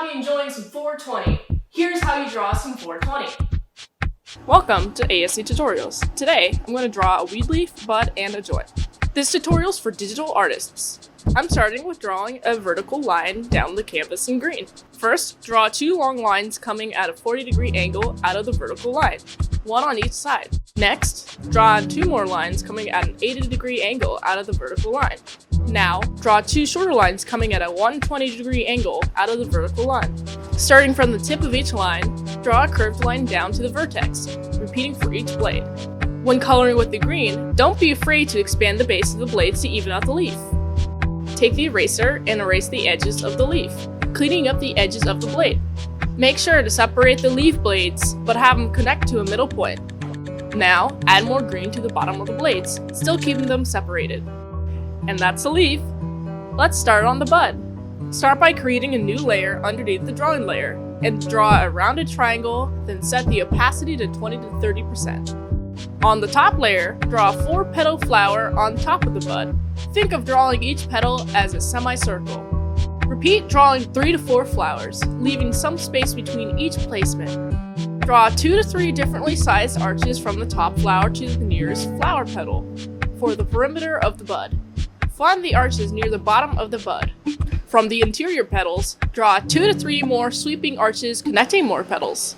happy enjoying some 420. Here's how you draw some 420. Welcome to ASE Tutorials. Today, I'm going to draw a weed leaf, bud, and a joint. This tutorial's for digital artists. I'm starting with drawing a vertical line down the canvas in green. First, draw two long lines coming at a 40-degree angle out of the vertical line, one on each side. Next, draw two more lines coming at an 80-degree angle out of the vertical line. Now, draw two shorter lines coming at a 120-degree angle out of the vertical line. Starting from the tip of each line, draw a curved line down to the vertex, repeating for each blade. When coloring with the green, don't be afraid to expand the base of the blades to even out the leaf. Take the eraser and erase the edges of the leaf, cleaning up the edges of the blade. Make sure to separate the leaf blades, but have them connect to a middle point. Now, add more green to the bottom of the blades, still keeping them separated. And that's the leaf. Let's start on the bud. Start by creating a new layer underneath the drawing layer, and draw a rounded triangle, then set the opacity to 20 to 30%. On the top layer, draw a 4-petal flower on top of the bud. Think of drawing each petal as a semicircle. Repeat drawing 3 to 4 flowers, leaving some space between each placement. Draw 2 to 3 differently sized arches from the top flower to the nearest flower petal for the perimeter of the bud. Find the arches near the bottom of the bud. From the interior petals, draw 2 to 3 more sweeping arches connecting more petals.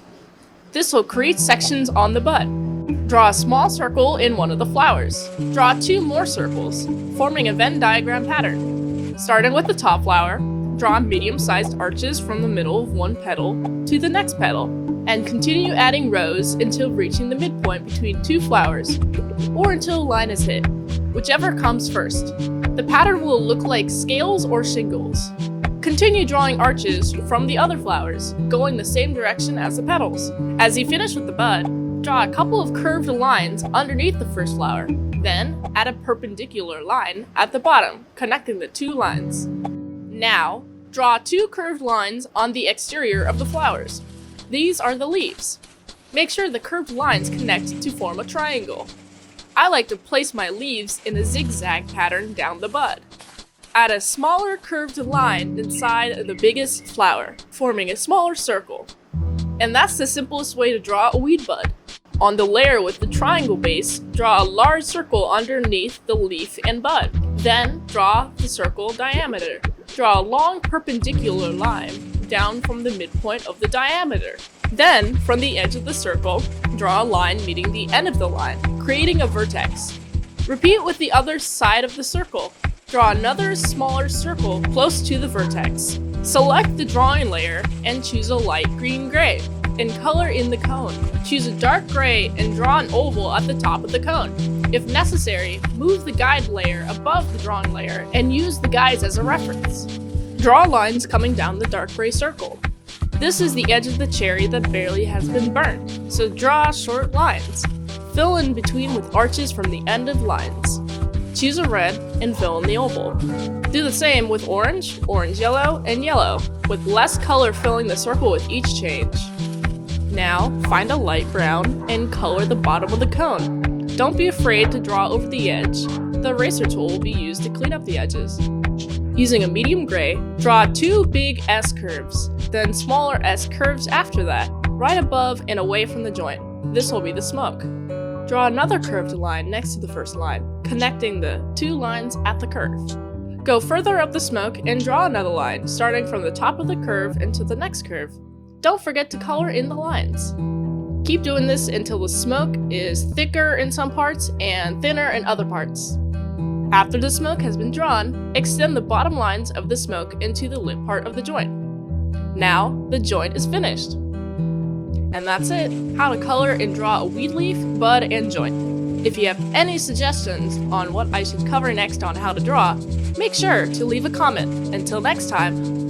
This will create sections on the bud. Draw a small circle in one of the flowers. Draw 2 more circles, forming a Venn diagram pattern. Starting with the top flower, draw medium-sized arches from the middle of one petal to the next petal, and continue adding rows until reaching the midpoint between 2 flowers, or until a line is hit, whichever comes first. The pattern will look like scales or shingles. Continue drawing arches from the other flowers, going the same direction as the petals. As you finish with the bud, draw a couple of curved lines underneath the first flower, then add a perpendicular line at the bottom, connecting the 2 lines. Now, draw 2 curved lines on the exterior of the flowers. These are the leaves. Make sure the curved lines connect to form a triangle. I like to place my leaves in a zigzag pattern down the bud. Add a smaller curved line inside the biggest flower, forming a smaller circle. And that's the simplest way to draw a weed bud. On the layer with the triangle base, draw a large circle underneath the leaf and bud. Then, draw the circle diameter. Draw a long perpendicular line down from the midpoint of the diameter. Then, from the edge of the circle, draw a line meeting the end of the line, creating a vertex. Repeat with the other side of the circle. Draw another smaller circle close to the vertex. Select the drawing layer and choose a light green-gray, and color in the cone. Choose a dark gray and draw an oval at the top of the cone. If necessary, move the guide layer above the drawing layer and use the guides as a reference. Draw lines coming down the dark gray circle. This is the edge of the cherry that barely has been burnt, so draw short lines. Fill in between with arches from the end of lines. Choose a red and fill in the oval. Do the same with orange, orange-yellow, and yellow, with less color filling the circle with each change. Now, find a light brown and color the bottom of the cone. Don't be afraid to draw over the edge. The eraser tool will be used to clean up the edges. Using a medium gray, draw 2 big S curves, then smaller S curves after that, right above and away from the joint. This will be the smoke. Draw another curved line next to the first line, connecting the 2 lines at the curve. Go further up the smoke and draw another line, starting from the top of the curve into the next curve. Don't forget to color in the lines. Keep doing this until the smoke is thicker in some parts and thinner in other parts. After the smoke has been drawn, extend the bottom lines of the smoke into the lip part of the joint. Now, the joint is finished. And that's it, how to color and draw a weed leaf, bud, and joint. If you have any suggestions on what I should cover next on how to draw, make sure to leave a comment. Until next time,